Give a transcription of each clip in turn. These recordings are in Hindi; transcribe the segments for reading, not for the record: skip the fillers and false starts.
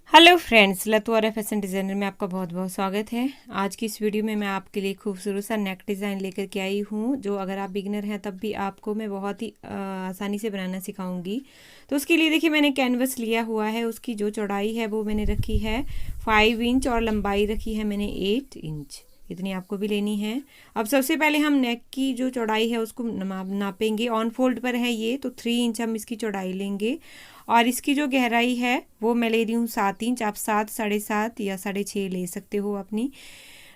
हेलो फ्रेंड्स, लतू और फैशन डिज़ाइनर में आपका बहुत बहुत स्वागत है। आज की इस वीडियो में मैं आपके लिए खूबसूरत सा नेक डिज़ाइन लेकर के आई हूँ, जो अगर आप बिगिनर हैं तब भी आपको मैं बहुत ही आसानी से बनाना सिखाऊंगी। तो उसके लिए देखिए मैंने कैनवस लिया हुआ है, उसकी जो चौड़ाई है वो मैंने रखी है 5 इंच और लंबाई रखी है मैंने 8 इंच। इतनी आपको भी लेनी है। अब सबसे पहले हम नेक की जो चौड़ाई है उसको नापेंगे। ऑन फोल्ड पर है ये, तो 3 इंच हम इसकी चौड़ाई लेंगे और इसकी जो गहराई है वो मैं ले रही हूँ 7 इंच। आप 7, 7.5 या 6.5 ले सकते हो, अपनी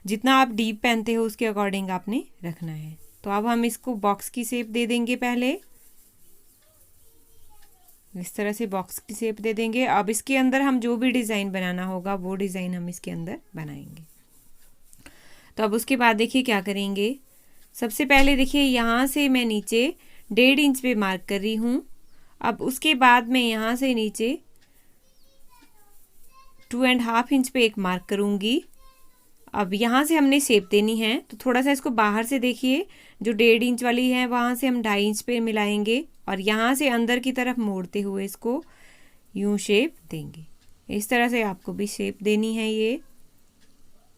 जितना आप डीप पहनते हो उसके अकॉर्डिंग आपने रखना है। तो अब हम इसको बॉक्स की शेप दे देंगे। पहले इस तरह से बॉक्स की शेप दे देंगे। अब इसके अंदर हम जो भी डिज़ाइन बनाना होगा वो डिज़ाइन हम इसके अंदर बनाएंगे। तो अब उसके बाद देखिए क्या करेंगे। सबसे पहले देखिए यहाँ से मैं नीचे 1.5 इंच पे मार्क कर रही हूँ। अब उसके बाद मैं यहाँ से नीचे 2.5 इंच पे एक मार्क करूँगी। अब यहाँ से हमने शेप देनी है, तो थोड़ा सा इसको बाहर से देखिए, जो 1.5 इंच वाली है वहाँ से हम 2.5 इंच पे मिलाएंगे और यहाँ से अंदर की तरफ मोड़ते हुए इसको यूं शेप देंगे। इस तरह से आपको भी शेप देनी है। ये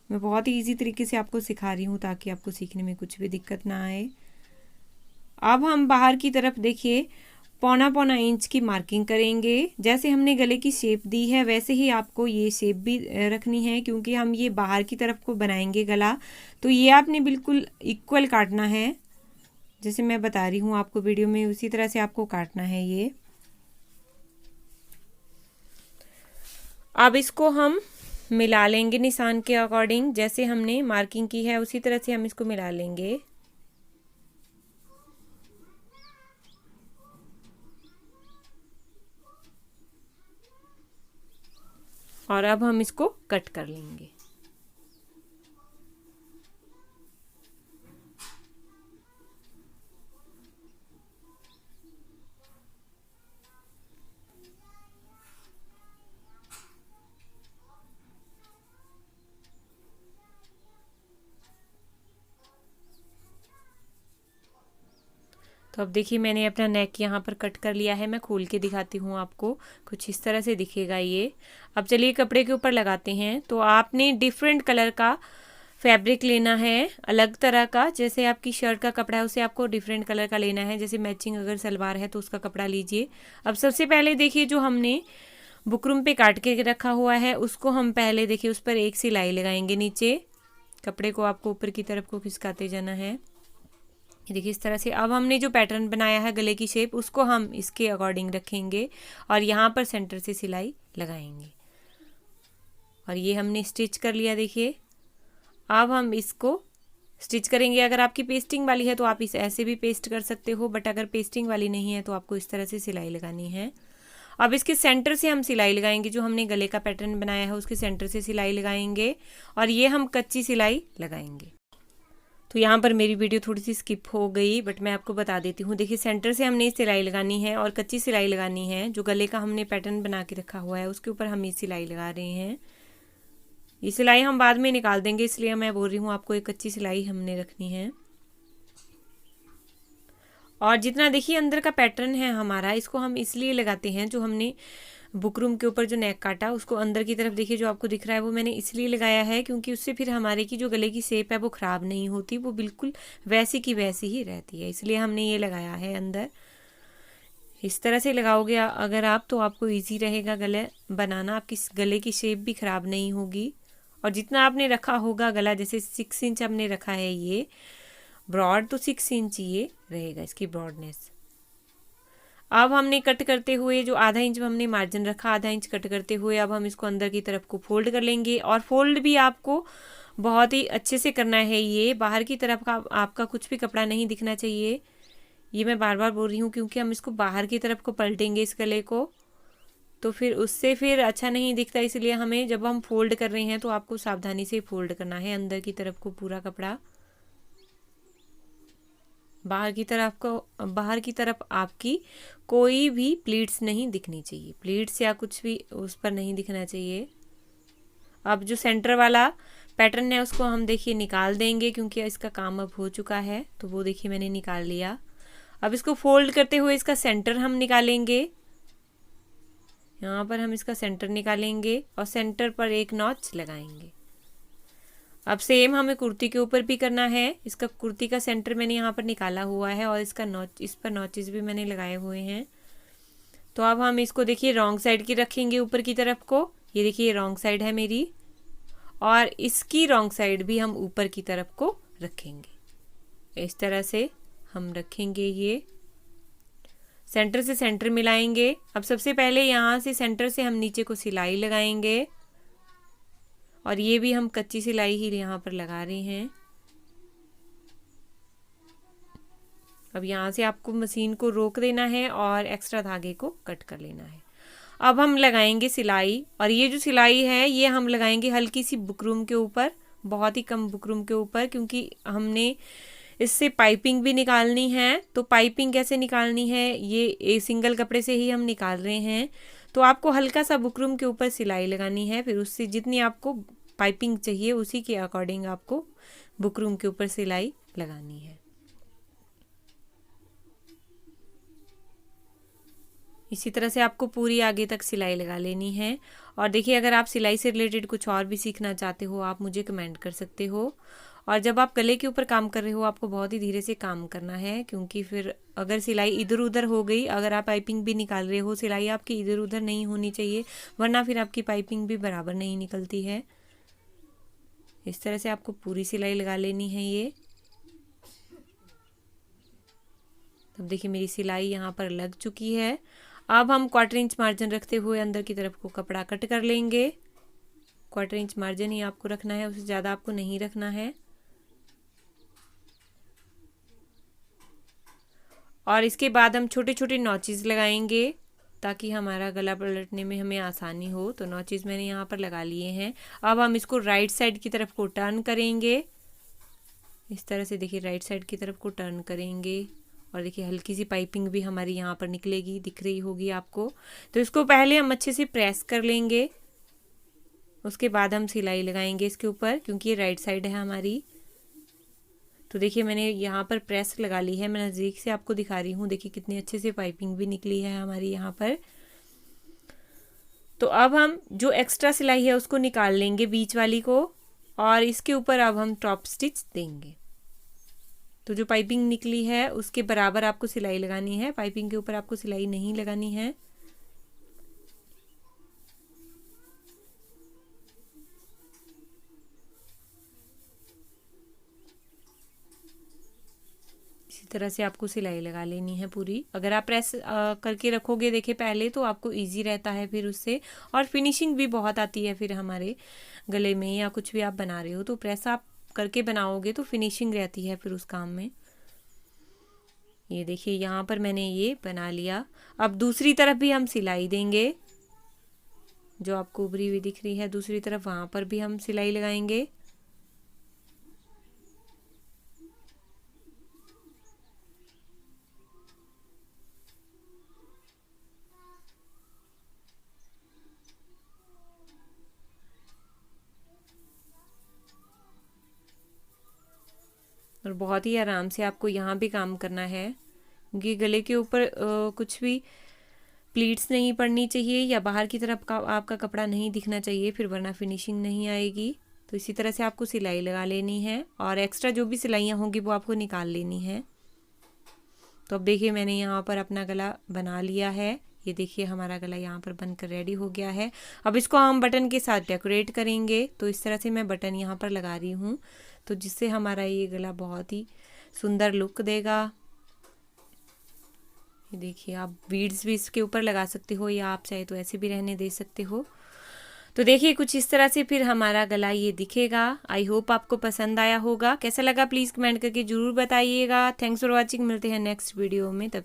मैं बहुत ही इजी तरीके से आपको सिखा रही हूँ ताकि आपको सीखने में कुछ भी दिक्कत ना आए। अब हम बाहर की तरफ देखिए 1.25 इंच की मार्किंग करेंगे। जैसे हमने गले की शेप दी है वैसे ही आपको ये शेप भी रखनी है, क्योंकि हम ये बाहर की तरफ को बनाएंगे गला, तो ये आपने बिल्कुल इक्वल काटना है। जैसे मैं बता रही हूँ आपको वीडियो में, उसी तरह से आपको काटना है ये। अब इसको हम मिला लेंगे निशान के अकॉर्डिंग, जैसे हमने मार्किंग की है उसी तरह से हम इसको मिला लेंगे। और अब हम इसको कट कर लेंगे। तो अब देखिए मैंने अपना नेक यहाँ पर कट कर लिया है। मैं खोल के दिखाती हूँ आपको, कुछ इस तरह से दिखेगा ये। अब चलिए कपड़े के ऊपर लगाते हैं। तो आपने डिफरेंट कलर का फैब्रिक लेना है, अलग तरह का। जैसे आपकी शर्ट का कपड़ा है उसे आपको डिफरेंट कलर का लेना है। जैसे मैचिंग अगर सलवार है तो उसका कपड़ा लीजिए। अब सबसे पहले देखिए जो हमने बुकरम पे काट के रखा हुआ है उसको हम पहले देखिए उस पर एक सिलाई लगाएंगे। नीचे कपड़े को आपको ऊपर की तरफ को खिसकाते जाना है। देखिए इस तरह से। अब हमने जो पैटर्न बनाया है गले की शेप, उसको हम इसके अकॉर्डिंग रखेंगे और यहाँ पर सेंटर से सिलाई लगाएंगे और ये हमने स्टिच कर लिया। देखिए अब हम इसको स्टिच करेंगे। अगर आपकी पेस्टिंग वाली है तो आप इस ऐसे भी पेस्ट कर सकते हो, बट अगर पेस्टिंग वाली नहीं है तो आपको इस तरह से सिलाई लगानी है। अब इसके सेंटर से हम सिलाई लगाएंगे। जो हमने गले का पैटर्न बनाया है उसके सेंटर से सिलाई लगाएंगे और ये हम कच्ची सिलाई लगाएंगे। तो यहाँ पर मेरी वीडियो थोड़ी सी स्किप हो गई, बट मैं आपको बता देती हूँ। देखिए सेंटर से हमने सिलाई लगानी है और कच्ची सिलाई लगानी है। जो गले का हमने पैटर्न बना के रखा हुआ है उसके ऊपर हम ये सिलाई लगा रहे हैं। ये सिलाई हम बाद में निकाल देंगे, इसलिए मैं बोल रही हूँ आपको एक कच्ची सिलाई हमने रखनी है। और जितना देखिए अंदर का पैटर्न है हमारा, इसको हम इसलिए लगाते हैं, जो हमने बुकरम के ऊपर जो नेक काटा उसको अंदर की तरफ देखिए जो आपको दिख रहा है वो मैंने इसलिए लगाया है क्योंकि उससे फिर हमारे की जो गले की शेप है वो ख़राब नहीं होती, वो बिल्कुल वैसी की वैसी ही रहती है। इसलिए हमने ये लगाया है अंदर। इस तरह से लगाओगे अगर आप, तो आपको ईजी रहेगा गले बनाना। आपकी गले की शेप भी ख़राब नहीं होगी। और जितना आपने रखा होगा गला, जैसे 6 इंच हमने रखा है ये ब्रॉड, तो 6 इंच ये रहेगा इसकी ब्रॉडनेस। अब हमने कट करते हुए जो आधा इंच हमने मार्जिन रखा, आधा इंच कट करते हुए अब हम इसको अंदर की तरफ को फोल्ड कर लेंगे। और फोल्ड भी आपको बहुत ही अच्छे से करना है। ये बाहर की तरफ का आपका कुछ भी कपड़ा नहीं दिखना चाहिए। ये मैं बार बार बोल रही हूँ क्योंकि हम इसको बाहर की तरफ को पलटेंगे इस गले को, तो फिर उससे फिर अच्छा नहीं दिखता। इसलिए हमें जब हम फोल्ड कर रहे हैं तो आपको सावधानी से फोल्ड करना है अंदर की तरफ को पूरा कपड़ा। बाहर की तरफ आपकी कोई भी प्लीट्स नहीं दिखनी चाहिए। प्लीट्स या कुछ भी उस पर नहीं दिखना चाहिए। अब जो सेंटर वाला पैटर्न है उसको हम देखिए निकाल देंगे, क्योंकि इसका काम अब हो चुका है। तो वो देखिए मैंने निकाल लिया। अब इसको फोल्ड करते हुए इसका सेंटर हम निकालेंगे। यहाँ पर हम इसका सेंटर निकालेंगे और सेंटर पर एक नॉच लगाएंगे। अब सेम हमें कुर्ती के ऊपर भी करना है। इसका कुर्ती का सेंटर मैंने यहाँ पर निकाला हुआ है और इसका नॉच, इस पर नॉचेस भी मैंने लगाए हुए हैं। तो अब हम इसको देखिए रॉन्ग साइड की रखेंगे ऊपर की तरफ को। ये देखिए रॉन्ग साइड है मेरी, और इसकी रॉन्ग साइड भी हम ऊपर की तरफ को रखेंगे। इस तरह से हम रखेंगे। ये सेंटर से सेंटर मिलाएंगे। अब सबसे पहले यहाँ से सेंटर से हम नीचे को सिलाई लगाएंगे, और ये भी हम कच्ची सिलाई ही यहाँ पर लगा रहे हैं। अब यहाँ से आपको मशीन को रोक देना है और एक्स्ट्रा धागे को कट कर लेना है। अब हम लगाएंगे सिलाई, और ये जो सिलाई है ये हम लगाएंगे हल्की सी बुकरम के ऊपर, बहुत ही कम बुकरम के ऊपर, क्योंकि हमने इससे पाइपिंग भी निकालनी है। तो पाइपिंग कैसे निकालनी है, ये सिंगल कपड़े से ही हम निकाल रहे हैं। तो आपको हल्का सा बुकरम के ऊपर सिलाई लगानी है, फिर उससे जितनी आपको पाइपिंग चाहिए उसी के अकॉर्डिंग आपको बुकरम के ऊपर सिलाई लगानी है। इसी तरह से आपको पूरी आगे तक सिलाई लगा लेनी है। और देखिए, अगर आप सिलाई से रिलेटेड कुछ और भी सीखना चाहते हो आप मुझे कमेंट कर सकते हो। और जब आप गले के ऊपर काम कर रहे हो आपको बहुत ही धीरे से काम करना है, क्योंकि फिर अगर सिलाई इधर उधर हो गई, अगर आप पाइपिंग भी निकाल रहे हो, सिलाई आपकी इधर उधर नहीं होनी चाहिए, वरना फिर आपकी पाइपिंग भी बराबर नहीं निकलती है। इस तरह से आपको पूरी सिलाई लगा लेनी है ये। अब देखिए मेरी सिलाई यहाँ पर लग चुकी है। अब हम 1/4 इंच मार्जिन रखते हुए अंदर की तरफ को कपड़ा कट कर लेंगे। 1/4 इंच मार्जिन ही आपको रखना है, उससे ज़्यादा आपको नहीं रखना है। और इसके बाद हम छोटे छोटे नॉचेस लगाएंगे ताकि हमारा गला पलटने में हमें आसानी हो। तो नॉचेस मैंने यहाँ पर लगा लिए हैं। अब हम इसको राइट साइड की तरफ को टर्न करेंगे। इस तरह से देखिए राइट साइड की तरफ को टर्न करेंगे, और देखिए हल्की सी पाइपिंग भी हमारी यहाँ पर निकलेगी, दिख रही होगी आपको। तो इसको पहले हम अच्छे से प्रेस कर लेंगे, उसके बाद हम सिलाई लगाएंगे इसके ऊपर, क्योंकि ये राइट साइड है हमारी। तो देखिए मैंने यहाँ पर प्रेस लगा ली है, मैं नज़दीक से आपको दिखा रही हूँ। देखिए कितनी अच्छे से पाइपिंग भी निकली है हमारी यहाँ पर। तो अब हम जो एक्स्ट्रा सिलाई है उसको निकाल लेंगे, बीच वाली को, और इसके ऊपर अब हम टॉप स्टिच देंगे। तो जो पाइपिंग निकली है उसके बराबर आपको सिलाई लगानी है, पाइपिंग के ऊपर आपको सिलाई नहीं लगानी है। इसी तरह से आपको सिलाई लगा लेनी है पूरी। अगर आप प्रेस करके रखोगे देखिए पहले, तो आपको इजी रहता है फिर उससे, और फिनिशिंग भी बहुत आती है फिर हमारे गले में, या कुछ भी आप बना रहे हो तो प्रेस आप करके बनाओगे तो फिनिशिंग रहती है फिर उस काम में। ये देखिए यहाँ पर मैंने ये बना लिया। अब दूसरी तरफ भी हम सिलाई देंगे, जो आपको उभरी हुई दिख रही है दूसरी तरफ, वहाँ पर भी हम सिलाई लगाएंगे। और बहुत ही आराम से आपको यहाँ भी काम करना है, क्योंकि गले के ऊपर कुछ भी प्लीट्स नहीं पड़नी चाहिए, या बाहर की तरफ का आपका कपड़ा नहीं दिखना चाहिए, फिर वरना फिनिशिंग नहीं आएगी। तो इसी तरह से आपको सिलाई लगा लेनी है, और एक्स्ट्रा जो भी सिलाइयाँ होंगी वो आपको निकाल लेनी है। तो अब देखिए मैंने यहाँ पर अपना गला बना लिया है। ये देखिए हमारा गला यहाँ पर बनकर रेडी हो गया है। अब इसको हम बटन के साथ डेकोरेट करेंगे। तो इस तरह से मैं बटन यहाँ पर लगा रही हूँ, तो जिससे हमारा ये गला बहुत ही सुंदर लुक देगा। ये देखिए आप बीड्स भी इसके ऊपर लगा सकते हो, या आप चाहे तो ऐसे भी रहने दे सकते हो। तो देखिए कुछ इस तरह से फिर हमारा गला ये दिखेगा। आई होप आपको पसंद आया होगा। कैसा लगा प्लीज़ कमेंट करके ज़रूर बताइएगा। Thanks for watching. मिलते हैं नेक्स्ट वीडियो में, तब